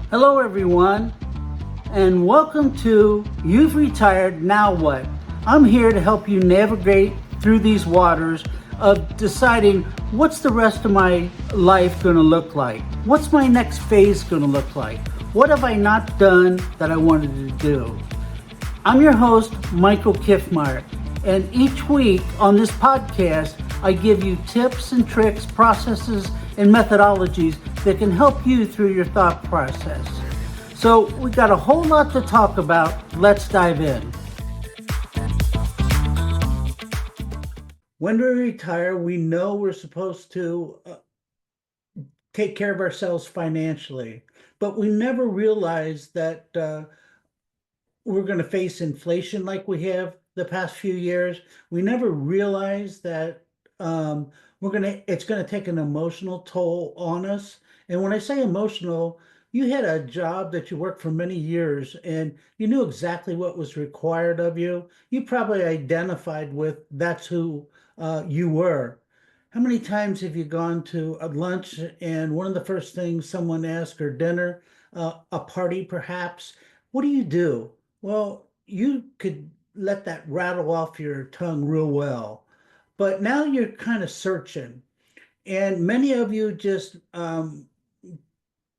Hello, everyone, and welcome to You've Retired, Now What? I'm here to help you navigate through these waters of deciding what's the rest of my life going to look like? What's my next phase going to look like? What have I not done that I wanted to do? I'm your host, Michael Kiffmeyer, and each week on this podcast, I give you tips and tricks, processes, and methodologies that can help you through your thought process. So, we got a whole lot to talk about. Let's dive in. When we retire, we know we're supposed to take care of ourselves financially, but we never realize that we're going to face inflation like we have the past few years. We never realized that it's going to take an emotional toll on us. And when I say emotional, you had a job that you worked for many years and you knew exactly what was required of you. You probably identified with that's who you were. How many times have you gone to a lunch and one of the first things someone asks, or dinner, a party perhaps, what do you do? Well, you could let that rattle off your tongue real well, but now you're kind of searching, and many of you just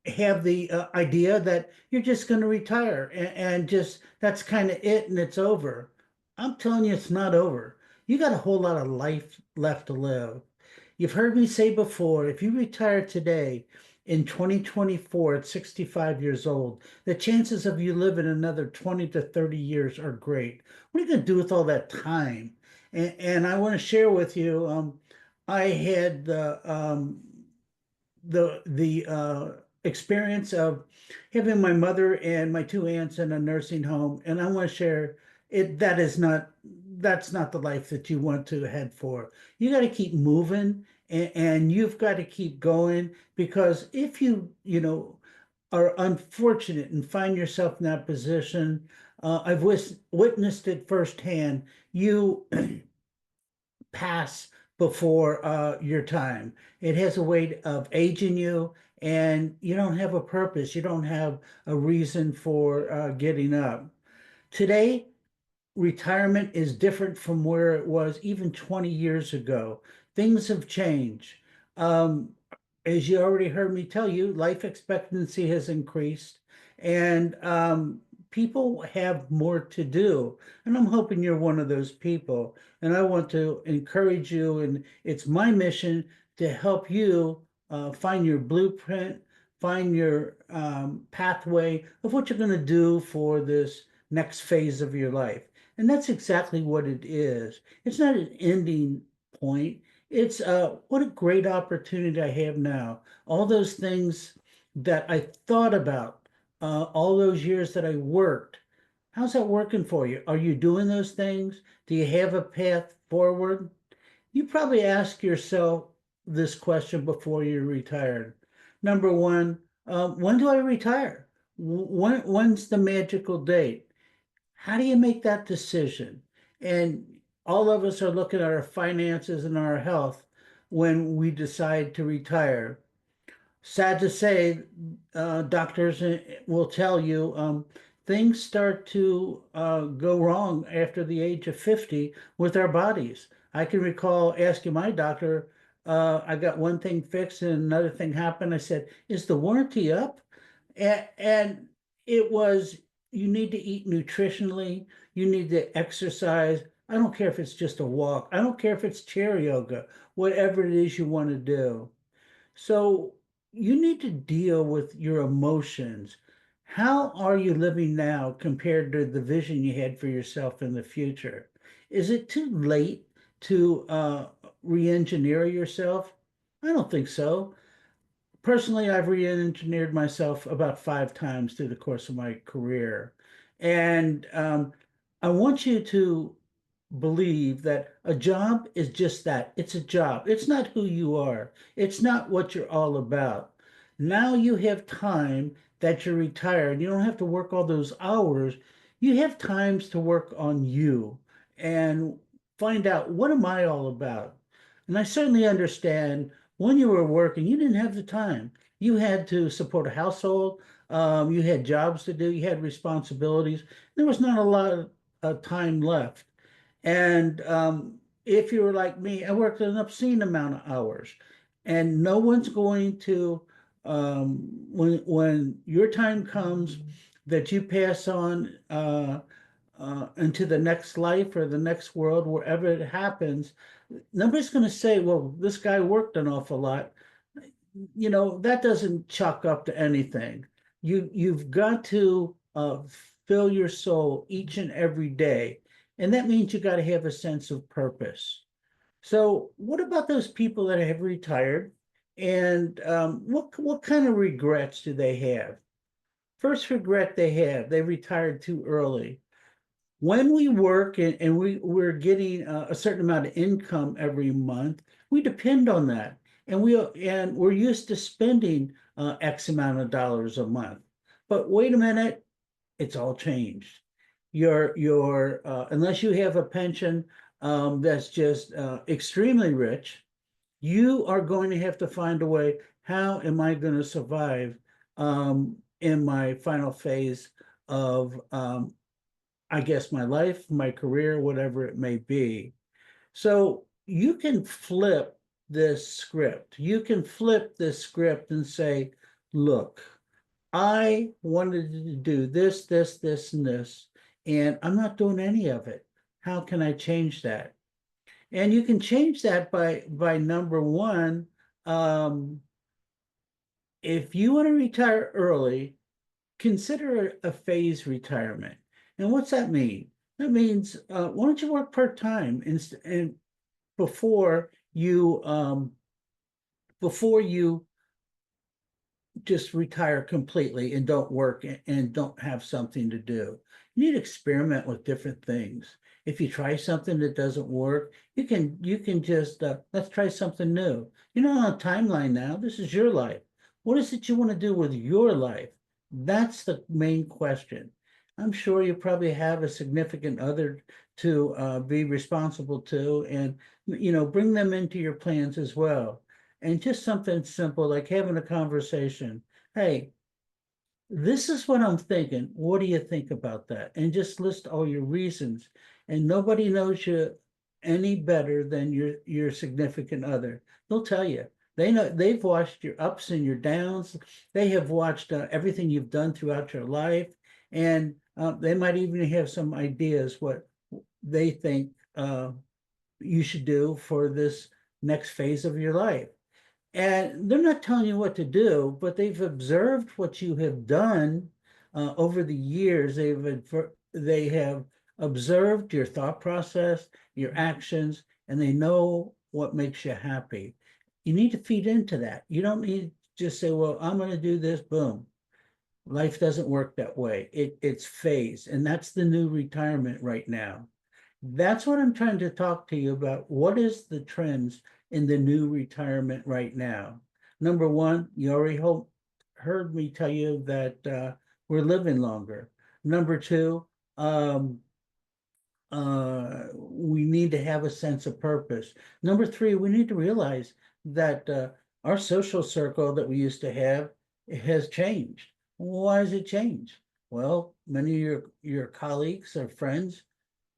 have the idea that you're just going to retire and just that's kind of it and it's over. I'm telling you, it's not over. You got a whole lot of life left to live. You've heard me say before, if you retire today in 2024 at 65 years old, the chances of you living another 20 to 30 years are great. What are you going to do with all that time? And I want to share with you, I had the experience of having my mother and my two aunts in a nursing home, and I want to share it. That's not the life that you want to head for. You got to keep moving, and you've got to keep going because if you are unfortunate and find yourself in that position, I've witnessed it firsthand. You pass before your time. It has a way of aging you, and you don't have a purpose. You don't have a reason for getting up. Today, retirement is different from where it was even 20 years ago. Things have changed. Um, as you already heard me tell you, life expectancy has increased and people have more to do. And I'm hoping you're one of those people. And I want to encourage you, and it's my mission to help you find your blueprint, find your pathway of what you're going to do for this next phase of your life. And that's exactly what it is. It's not an ending point. It's what a great opportunity I have now. All those things that I thought about, all those years that I worked. How's that working for you? Are you doing those things? Do you have a path forward? You probably ask yourself this question before you're retired. Number one, when do I retire? When's the magical date? How do you make that decision? And all of us are looking at our finances and our health when we decide to retire. Sad to say, doctors will tell you things start to go wrong after the age of 50 with our bodies. I can recall asking my doctor, I got one thing fixed and another thing happened. I said, is the warranty up? And it was, you need to eat nutritionally, you need to exercise. I don't care if it's just a walk, I don't care if it's chair yoga, whatever it is you want to do. So you need to deal with your emotions. How are you living now compared to the vision you had for yourself in the future? Is it too late to re-engineer yourself? I don't think so. Personally, I've re-engineered myself about 5 times through the course of my career. And I want you to believe that a job is just that. It's a job. It's not who you are. It's not what you're all about. Now you have time that you're retired. You don't have to work all those hours. You have times to work on you and find out what am I all about? And I certainly understand when you were working, you didn't have the time. You had to support a household. You had jobs to do. You had responsibilities. There was not a lot of time left. And if you were like me, I worked an obscene amount of hours, and no one's going to when your time comes that you pass on into the next life or the next world, wherever it happens, nobody's going to say, "Well, this guy worked an awful lot." That doesn't chalk up to anything. You've got to fill your soul each and every day, and that means you got to have a sense of purpose. So, what about those people that have retired, and what kind of regrets do they have? First regret they have, they retired too early. When we work and we're getting a certain amount of income every month, we depend on that, and we're used to spending X amount of dollars a month. But wait a minute, it's all changed. Your unless you have a pension that's just extremely rich, you are going to have to find a way. How am I going to survive in my final phase of I guess my life, my career, whatever it may be. So you can flip this script. You can flip this script and say, look, I wanted to do this, this, this, and this, and I'm not doing any of it. How can I change that? And you can change that by number one, if you want to retire early, consider a phase retirement. And what's that mean? That means why don't you work part-time and before you just retire completely and don't work and don't have something to do. You need to experiment with different things. If you try something that doesn't work, you can just let's try something new. You're not on a timeline now. This is your life. What is it you want to do with your life? That's the main question. I'm sure you probably have a significant other to be responsible to, and bring them into your plans as well. And just something simple like having a conversation. Hey, this is what I'm thinking. What do you think about that? And just list all your reasons. And nobody knows you any better than your significant other. They'll tell you. They know they've watched your ups and your downs. They have watched everything you've done throughout your life, and they might even have some ideas what they think you should do for this next phase of your life. And they're not telling you what to do, but they've observed what you have done over the years. They have observed your thought process, your actions, and they know what makes you happy. You need to feed into that. You don't need to just say, "Well, I'm going to do this." Boom. Life doesn't work that way. It's phase, and that's the new retirement right now. That's what I'm trying to talk to you about. What is the trends in the new retirement right now? Number one, you already heard me tell you that we're living longer. Number two, we need to have a sense of purpose. Number three, we need to realize that our social circle that we used to have has changed. Why has it changed? Well, many of your colleagues or friends,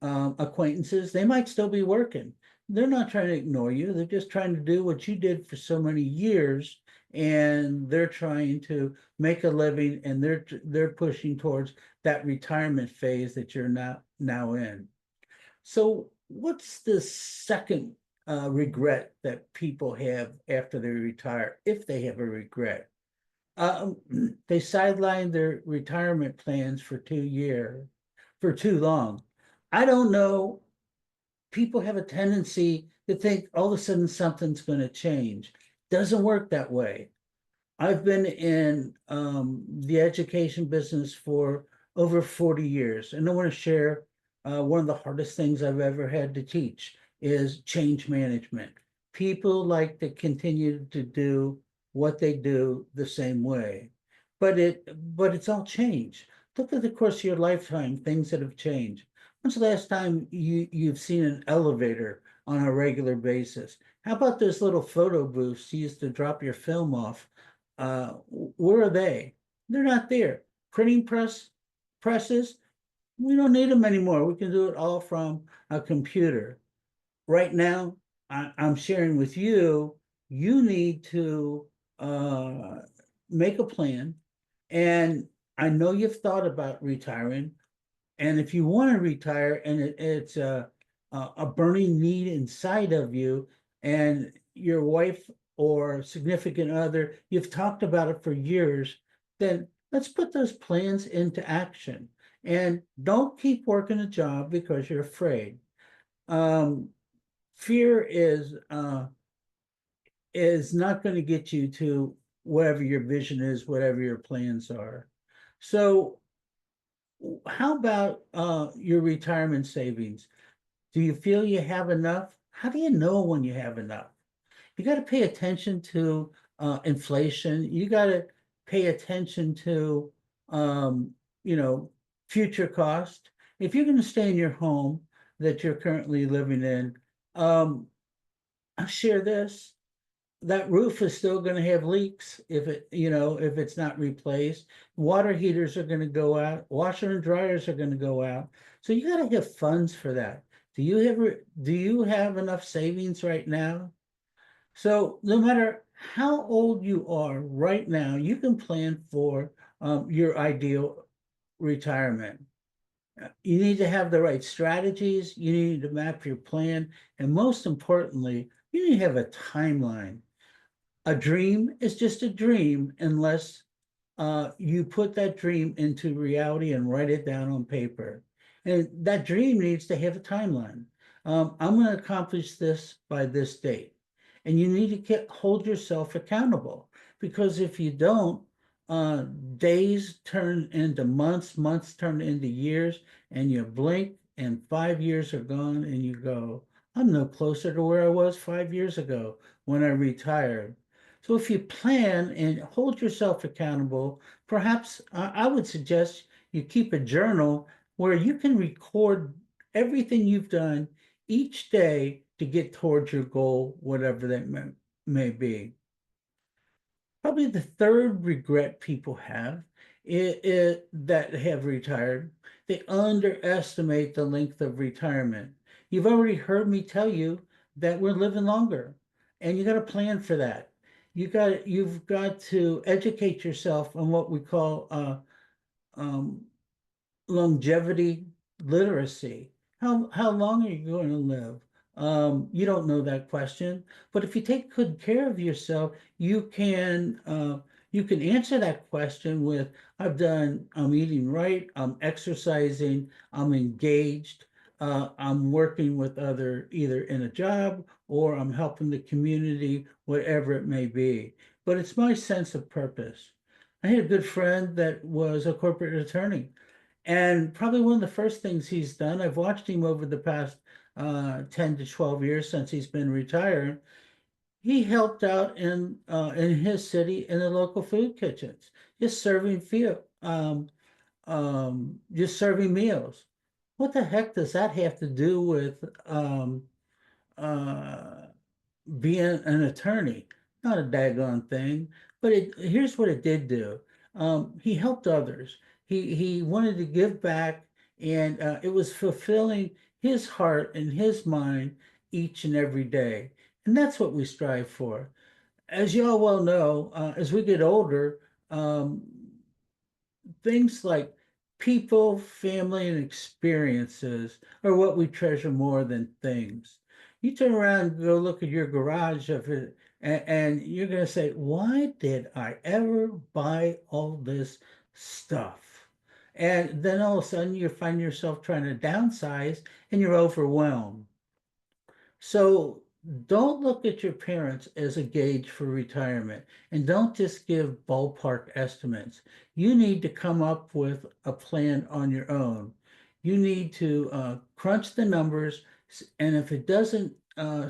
acquaintances, they might still be working. They're not trying to ignore you. They're just trying to do what you did for so many years, and they're trying to make a living, and they're pushing towards that retirement phase that you're now in. So, what's the second regret that people have after they retire, if they have a regret? Um, they sidelined their retirement plans for 2 years, for too long. I don't know. People have a tendency to think all of a sudden something's going to change. Doesn't work that way. I've been in the education business for over 40 years, and I want to share one of the hardest things I've ever had to teach is change management. People like to continue to do what they do the same way, but it's all changed. Look at the course of your lifetime, things that have changed. When's the last time you've seen an elevator on a regular basis? How about those little photo booths you used to drop your film off? Where are they? They're not there. Printing presses, we don't need them anymore. We can do it all from a computer. Right now, I'm sharing with you, you need to uh, make a plan. And I know you've thought about retiring. And if you want to retire and it's a burning need inside of you, and your wife or significant other, you've talked about it for years, then let's put those plans into action. And don't keep working a job because you're afraid. Um, Fear is not going to get you to whatever your vision is, whatever your plans are. So how about your retirement savings? Do you feel you have enough? How do you know when you have enough? You got to pay attention to inflation. You got to pay attention to um, you know, future cost. If you're going to stay in your home that you're currently living in, um, I'll share this. That roof is still going to have leaks if if it's not replaced. Water heaters are going to go out. Washer and dryers are going to go out. So you got to have funds for that. Do you have enough savings right now? So no matter how old you are right now, you can plan for your ideal retirement. You need to have the right strategies. You need to map your plan. And most importantly, you need to have a timeline. A dream is just a dream unless you put that dream into reality and write it down on paper. And that dream needs to have a timeline. I'm going to accomplish this by this date. And you need to hold yourself accountable, because if you don't, uh, days turn into months, months turn into years, and you blink and 5 years are gone, and you go, I'm no closer to where I was 5 years ago when I retired. So if you plan and hold yourself accountable, perhaps I would suggest you keep a journal where you can record everything you've done each day to get towards your goal, whatever that may be. Probably the third regret people have that have retired, they underestimate the length of retirement. You've already heard me tell you that we're living longer, and you got to plan for that. You've got to educate yourself on what we call um, longevity literacy. How long are you going to live? You don't know that question, but if you take good care of yourself, you can answer that question with, I'm eating right, I'm exercising, I'm engaged, I'm working with other, either in a job or I'm helping the community, whatever it may be. But it's my sense of purpose. I had a good friend that was a corporate attorney, and probably one of the first things he's done, I've watched him over the past 10 to 12 years since he's been retired. He helped out in his city in the local food kitchens, just serving just serving meals. What the heck does that have to do with uh, being an attorney? Not a daggone thing. But here's what it did do. He helped others. He wanted to give back, and it was fulfilling his heart and his mind each and every day. And that's what we strive for. As you all well know, as we get older, um, things like people, family, and experiences are what we treasure more than things. You turn around and go look at your garage of it, and you're going to say, why did I ever buy all this stuff? And then all of a sudden you find yourself trying to downsize and you're overwhelmed. So don't look at your parents as a gauge for retirement, and don't just give ballpark estimates. You need to come up with a plan on your own. You need to crunch the numbers, and if it doesn't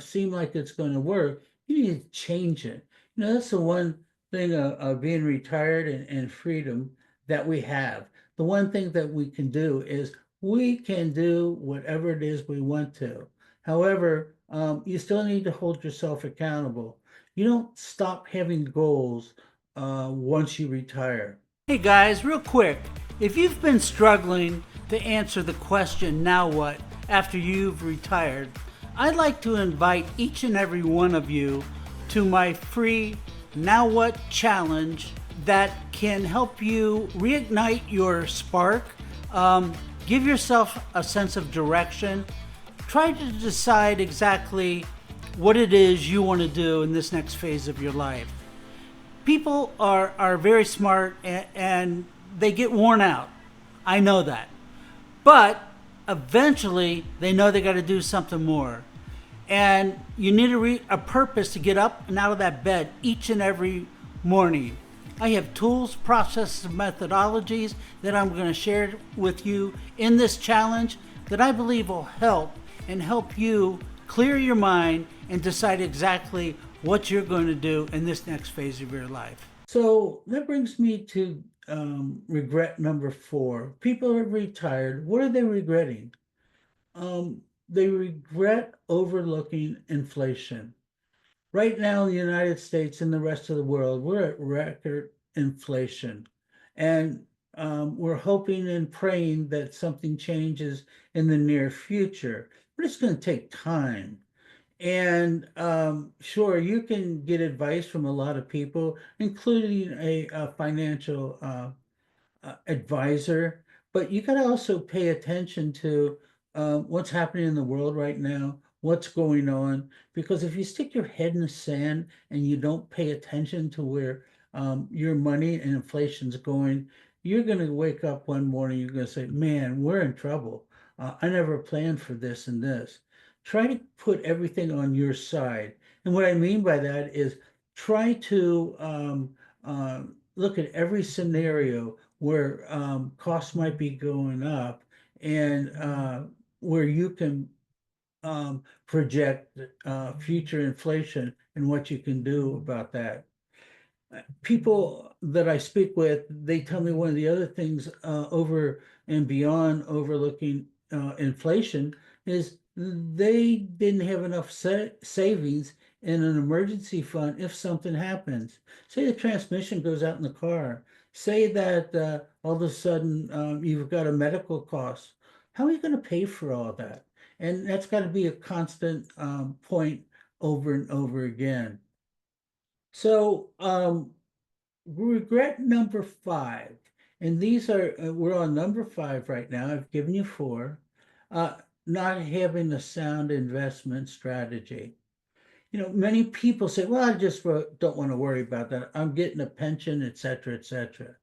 seem like it's going to work, you need to change it. That's the one thing of being retired and freedom that we have. The one thing that we can do is we can do whatever it is we want to. However, you still need to hold yourself accountable. You don't stop having goals once you retire. Hey guys, real quick, if you've been struggling to answer the question, now what, after you've retired, I'd like to invite each and every one of you to my free Now What challenge that can help you reignite your spark, give yourself a sense of direction, try to decide exactly what it is you want to do in this next phase of your life. People are very smart, and they get worn out. I know that. But eventually they know they got to do something more. And you need a purpose to get up and out of that bed each and every morning. I have tools, processes, and methodologies that I'm going to share with you in this challenge that I believe will help you clear your mind and decide exactly what you're going to do in this next phase of your life. So that brings me to regret number 4. People are retired. What are they regretting? They regret overlooking inflation. Right now in the United States and the rest of the world, we're at record inflation. And we're hoping and praying that something changes in the near future. But it's going to take time. And sure, you can get advice from a lot of people, including a financial advisor, but you got to also pay attention to what's happening in the world right now, what's going on. Because if you stick your head in the sand and you don't pay attention to where your money and inflation's going, you're going to wake up one morning, you're going to say, man, we're in trouble. I never planned for this and this. Try to put everything on your side. And what I mean by that is try to look at every scenario where costs might be going up, and where you can project future inflation and what you can do about that. People that I speak with, they tell me one of the other things over and beyond overlooking inflation is they didn't have enough savings in an emergency fund if something happens. Say the transmission goes out in the car. Say that all of a sudden you've got a medical cost. How are you going to pay for all that? And that's got to be a constant point over and over again. So, regret number 5, and these are, we're on number 5 right now. I've given you 4. Not having a sound investment strategy. Many people say, well, I just don't want to worry about that. I'm getting a pension, et cetera, et cetera.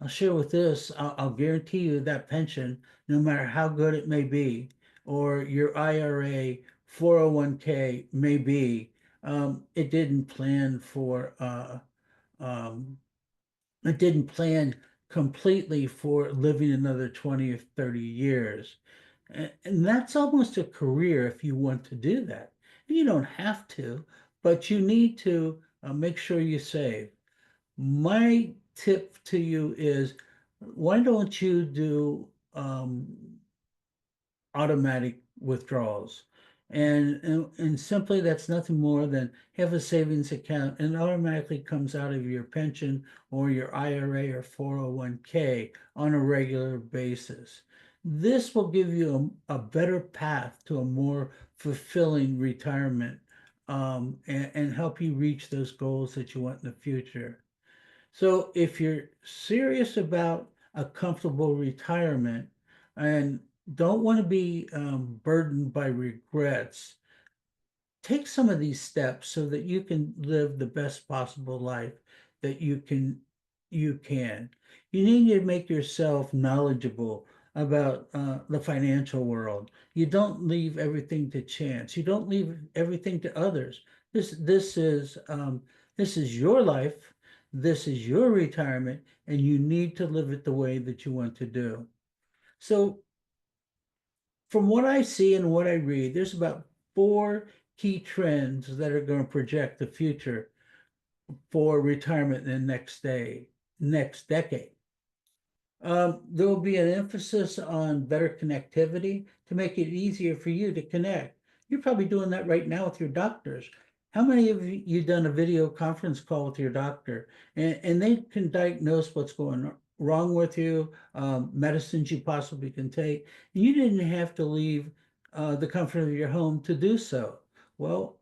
I'll share with this, I'll guarantee you that pension, no matter how good it may be, or your IRA, 401k may be, it didn't plan for um, it didn't plan completely for living another 20 or 30 years. And that's almost a career if you want to do that. You don't have to, but you need to make sure you save. My tip to you is why don't you do automatic withdrawals? And simply that's nothing more than have a savings account and automatically comes out of your pension or your IRA or 401k on a regular basis. This will give you a better path to a more fulfilling retirement, and help you reach those goals that you want in the future. So if you're serious about a comfortable retirement and don't want to be burdened by regrets, take some of these steps so that you can live the best possible life that you can. You need to make yourself knowledgeable about the financial world. You don't leave everything to chance. You don't leave everything to others. This is your life. This is your retirement, and you need to live it the way that you want to do. So from what I see and what I read, there's about 4 key trends that are going to project the future for retirement in the next decade. There will be an emphasis on better connectivity to make it easier for you to connect. You're probably doing that right now with your doctors. How many of you done a video conference call with your doctor and they can diagnose what's going wrong with you, medicines you possibly can take, and you didn't have to leave the comfort of your home to do so. Well,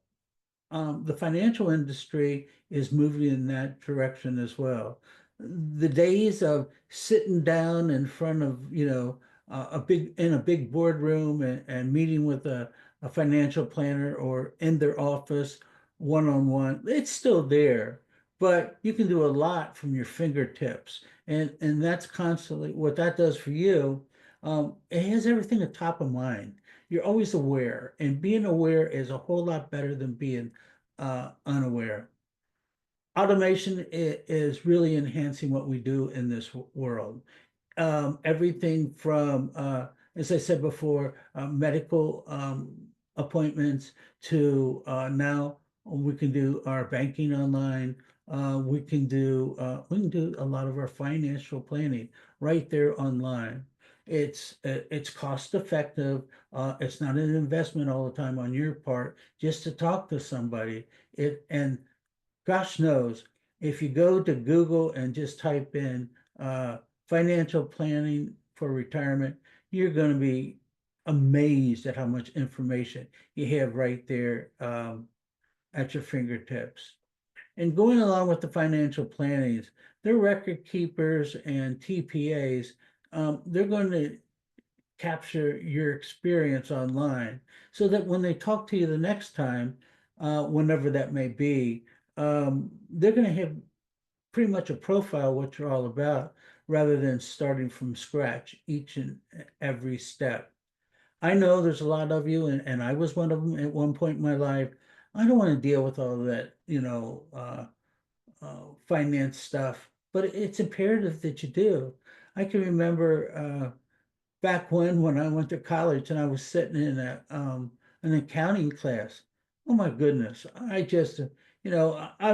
the financial industry is moving in that direction as well. The days of sitting down in front of, in a big boardroom and meeting with a financial planner or in their office one-on-one, it's still there, but you can do a lot from your fingertips. And that's constantly what that does for you. It has everything at top of mind. You're always aware, and being aware is a whole lot better than being unaware. Automation is really enhancing what we do in this world. Everything from, as I said before, medical appointments to now we can do our banking online. We can do a lot of our financial planning right there online. It's cost effective. It's not an investment all the time on your part just to talk to somebody. And gosh knows, if you go to Google and just type in financial planning for retirement, you're going to be amazed at how much information you have right there at your fingertips. And going along with the financial plannings, they're record keepers and TPAs. They're going to capture your experience online so that when they talk to you the next time, whenever that may be, they're going to have pretty much a profile what you're all about rather than starting from scratch each and every step. I know there's a lot of you, and I was one of them at one point in my life. I don't want to deal with all of that, finance stuff, but it's imperative that you do. I can remember back when I went to college and I was sitting in an accounting class. Oh my goodness, I'd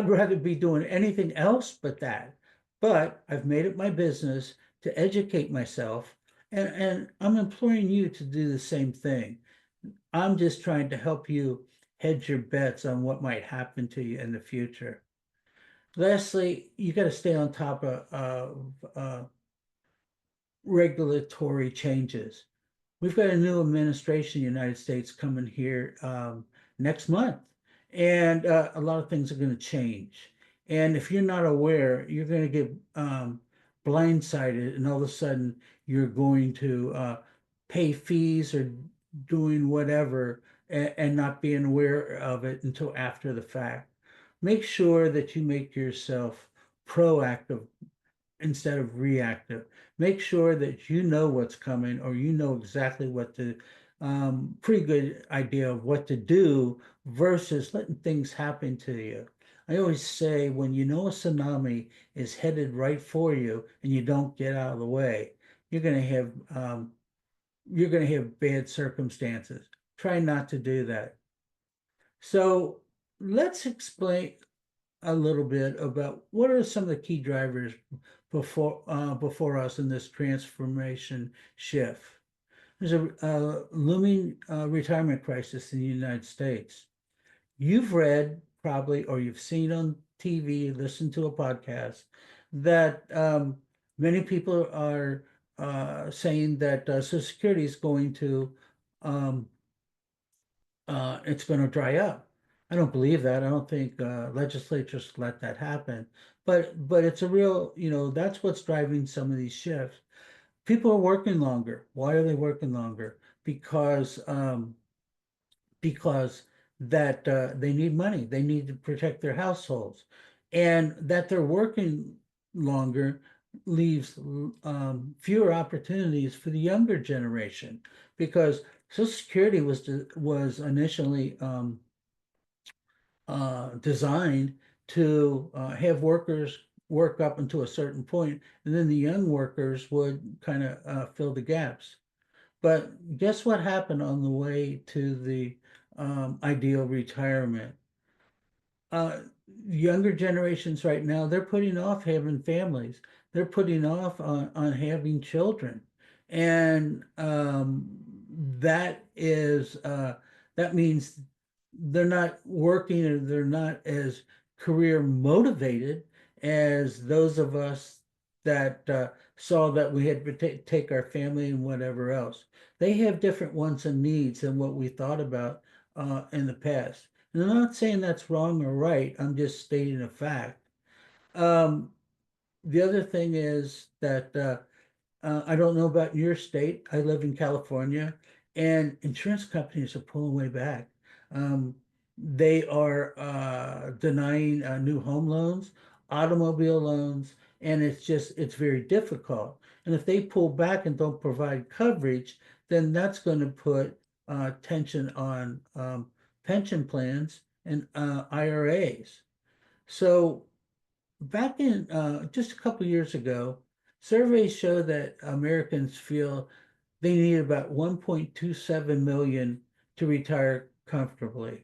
rather be doing anything else but that. But I've made it my business to educate myself, and I'm imploring you to do the same thing. I'm just trying to help you hedge your bets on what might happen to you in the future. Lastly, you got to stay on top of regulatory changes. We've got a new administration in the United States coming here next month, and a lot of things are going to change. And if you're not aware, you're going to get blindsided, and all of a sudden you're going to pay fees or doing whatever and not being aware of it until after the fact. Make sure that you make yourself proactive instead of reactive. Make sure that you know what's coming or you know exactly what to, pretty good idea of what to do versus letting things happen to you. I always say when you know a tsunami is headed right for you and you don't get out of the way, you're going to have bad circumstances. Try not to do that. So let's explain a little bit about what are some of the key drivers before us in this transformation shift. There's a looming retirement crisis in the United States. You've read probably, or you've seen on TV, listened to a podcast that many people are saying that Social Security is going to um, it's going to dry up. I don't believe that. I don't think legislatures let that happen. But it's a real, that's what's driving some of these shifts. People are working longer. Why are they working longer? Because that they need money. They need to protect their households, and that they're working longer leaves fewer opportunities for the younger generation because Social Security was initially designed to have workers work up until a certain point, and then the young workers would kind of fill the gaps. But guess what happened on the way to the ideal retirement? Uh, Younger generations right now, they're putting off having families. They're putting off on having children. And that means they're not working or they're not as career motivated as those of us that saw that we had to take our family and whatever else. They have different wants and needs than what we thought about in the past. And I'm not saying that's wrong or right. I'm just stating a fact. Um, the other thing is that I don't know about your state. I live in California, and insurance companies are pulling way back. Um, they are denying new home loans, automobile loans, and it's very difficult. And if they pull back and don't provide coverage, then that's going to put tension on pension plans and IRAs. So back in just a couple years ago, surveys show that Americans feel they need about 1.27 million to retire comfortably.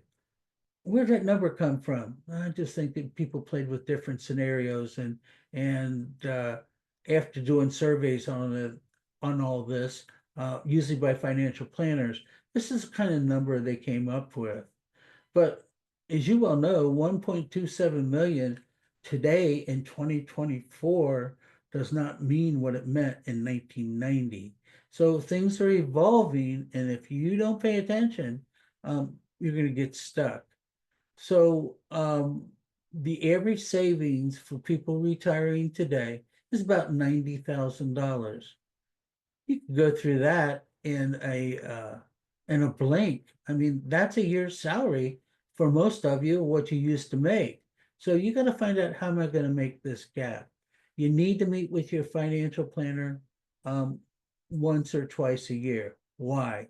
Where'd that number come from? I just think that people played with different scenarios and after doing surveys on all this, usually by financial planners, this is the kind of number they came up with. But as you well know, 1.27 million today in 2024 does not mean what it meant in 1990. So things are evolving, and if you don't pay attention, you're going to get stuck. So the average savings for people retiring today is about $90,000. You can go through that in a blink. I mean, that's a year's salary for most of you, what you used to make. So you got to find out, how am I going to make this gap? You need to meet with your financial planner um, once or twice a year. Why?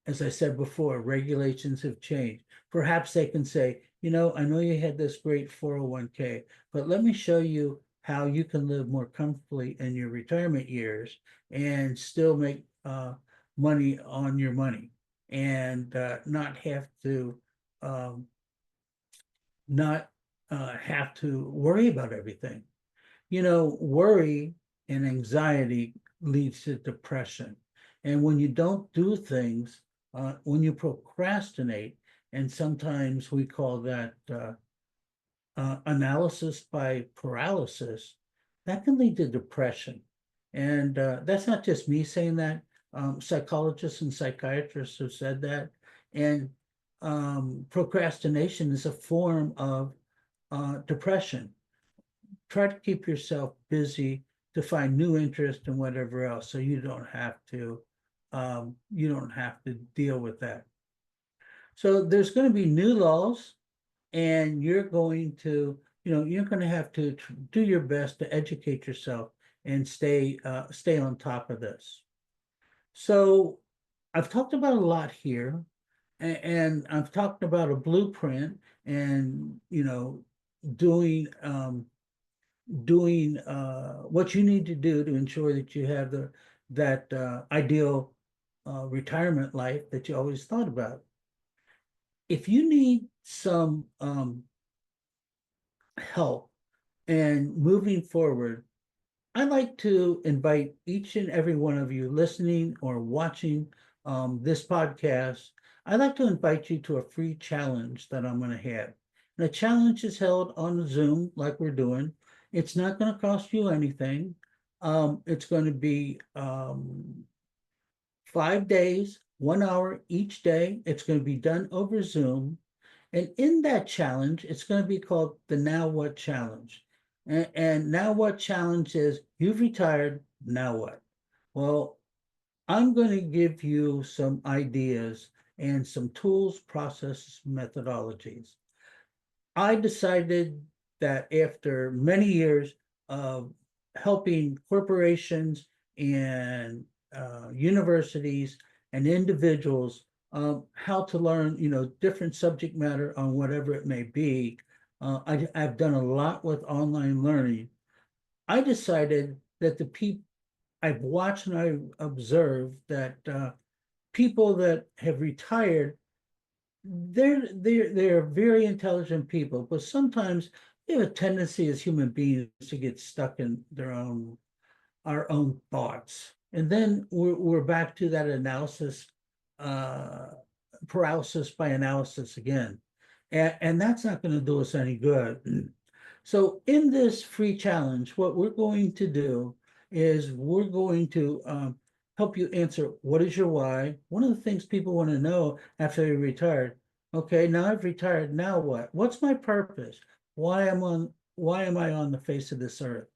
As I said before, regulations have changed. Perhaps they can say, I know you had this great 401k, but let me show you how you can live more comfortably in your retirement years and still make money on your money and not have to um, not have to worry about everything. Worry and anxiety leads to depression. And when you don't do things, when you procrastinate, and sometimes we call that analysis by paralysis, that can lead to depression. And that's not just me saying that. Psychologists and psychiatrists have said that. And procrastination is a form of depression. Try to keep yourself busy to find new interest and whatever else, so you don't have to deal with that. So there's going to be new laws, and you're going to have to do your best to educate yourself and stay on top of this. So I've talked about a lot here, and I've talked about a blueprint and doing what you need to do to ensure that you have that ideal retirement life that you always thought about. If you need some help and moving forward, I'd like to invite each and every one of you listening or watching this podcast. I'd like to invite you to a free challenge that I'm going to have. And the challenge is held on Zoom, like we're doing. It's not going to cost you anything. It's going to be 5 days, 1 hour each day. It's going to be done over Zoom. And in that challenge, it's going to be called the Now What Challenge. And Now What Challenge is, you've retired, now what? Well, I'm going to give you some ideas and some tools, processes, methodologies. I decided that after many years of helping corporations and universities and individuals how to learn, different subject matter on whatever it may be. I've done a lot with online learning. I decided that the people I've watched and I've observed that people that have retired, they're very intelligent people, but sometimes they have a tendency as human beings to get stuck in our own thoughts. And then we're back to that analysis uh, paralysis by analysis again. And that's not going to do us any good. So in this free challenge, what we're going to do is we're going to help you answer, what is your why? One of the things people want to know after they retired. Okay, now I've retired, now what? What's my purpose? Why am I on the face of this earth?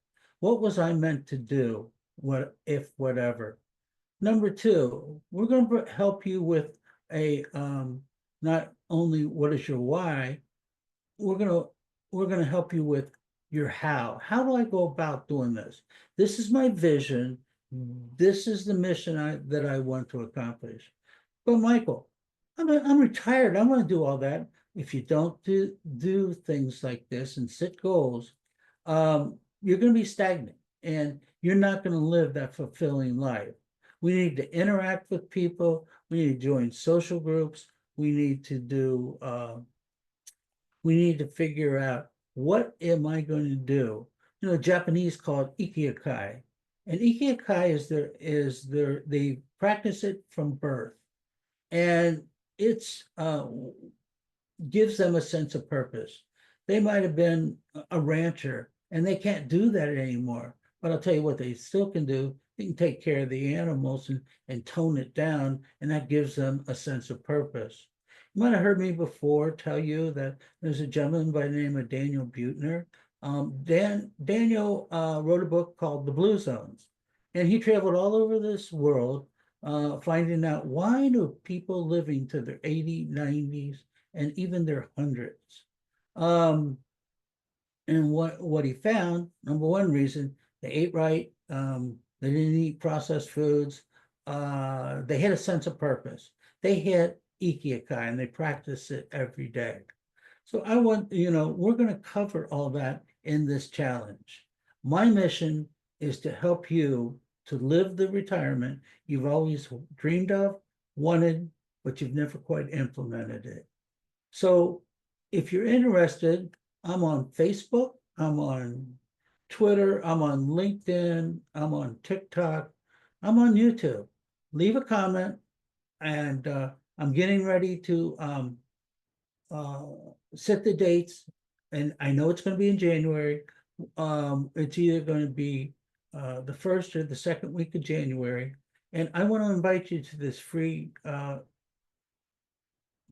What was I meant to do? What if whatever? Number two, we're going to help you with a not only what is your why, we're going to help you with your how. How do I go about doing this? This is my vision. This is the mission that I want to accomplish. But Michael, I'm retired. I want to do all that. If you don't do things like this and set goals, you're going to be stagnant and you're not going to live that fulfilling life. We need to interact with people. We need to join social groups. We need to figure out, what am I going to do? Japanese call it ikigai. And ikigai they practice it from birth. And it's gives them a sense of purpose. They might have been a rancher and they can't do that anymore. But I'll tell you what they still can do. They can take care of the animals and tone it down, and that gives them a sense of purpose. You might have heard me before tell you that there's a gentleman by the name of Daniel Buettner. Daniel wrote a book called The Blue Zones, and he traveled all over this world finding out, why do people living to their 80s, 90s, and even their hundreds? And what he found, number one reason, they ate right, they didn't eat processed foods, they had a sense of purpose. They had ikigai and they practice it every day. So we're going to cover all that in this challenge. My mission is to help you to live the retirement you've always dreamed of, wanted, but you've never quite implemented it. So if you're interested, I'm on Facebook, I'm on Twitter, I'm on LinkedIn, I'm on TikTok, I'm on YouTube. Leave a comment, and I'm getting ready to set the dates, and I know it's going to be in January. It's either going to be the first or the second week of January, and I want to invite you to this free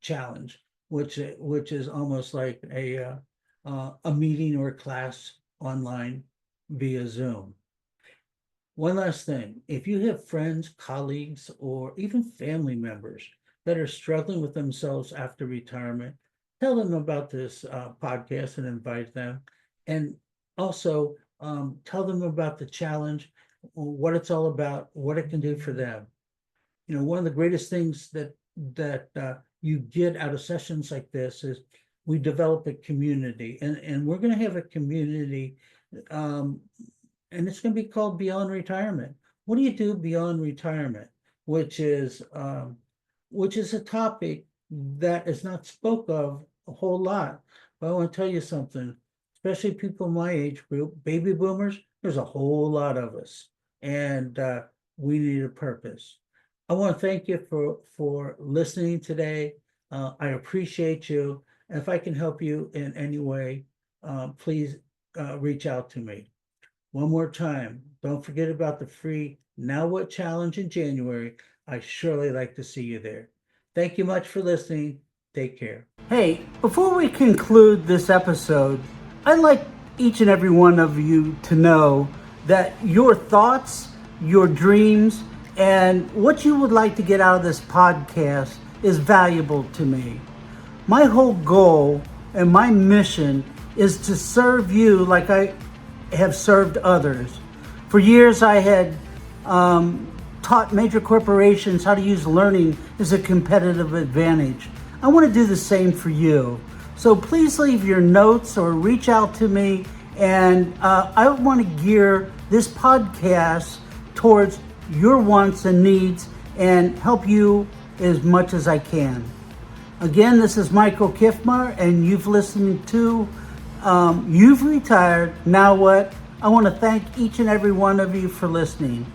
challenge, which is almost like a meeting or a class online via Zoom. One last thing, if you have friends, colleagues, or even family members that are struggling with themselves after retirement, tell them about this podcast and invite them. And also tell them about the challenge, what it's all about, what it can do for them. One of the greatest things that you get out of sessions like this is we develop a community, and we're going to have a community, and it's going to be called Beyond Retirement. What do you do beyond retirement? Which is a topic that is not spoke of a whole lot. But I want to tell you something, especially people my age group, baby boomers, there's a whole lot of us, and we need a purpose. I want to thank you for listening today. I appreciate you. And if I can help you in any way, please reach out to me. One more time, don't forget about the free Now What Challenge in January. I surely like to see you there. Thank you much for listening. Take care. Hey, before we conclude this episode, I'd like each and every one of you to know that your thoughts, your dreams, and what you would like to get out of this podcast is valuable to me. My whole goal and my mission is to serve you like I have served others. For years, I had taught major corporations how to use learning as a competitive advantage. I want to do the same for you. So please leave your notes or reach out to me, and I want to gear this podcast towards your wants and needs and help you as much as I can. Again, this is Michael Kiffmeyer, and you've listened to You've Retired, Now What? I want to thank each and every one of you for listening.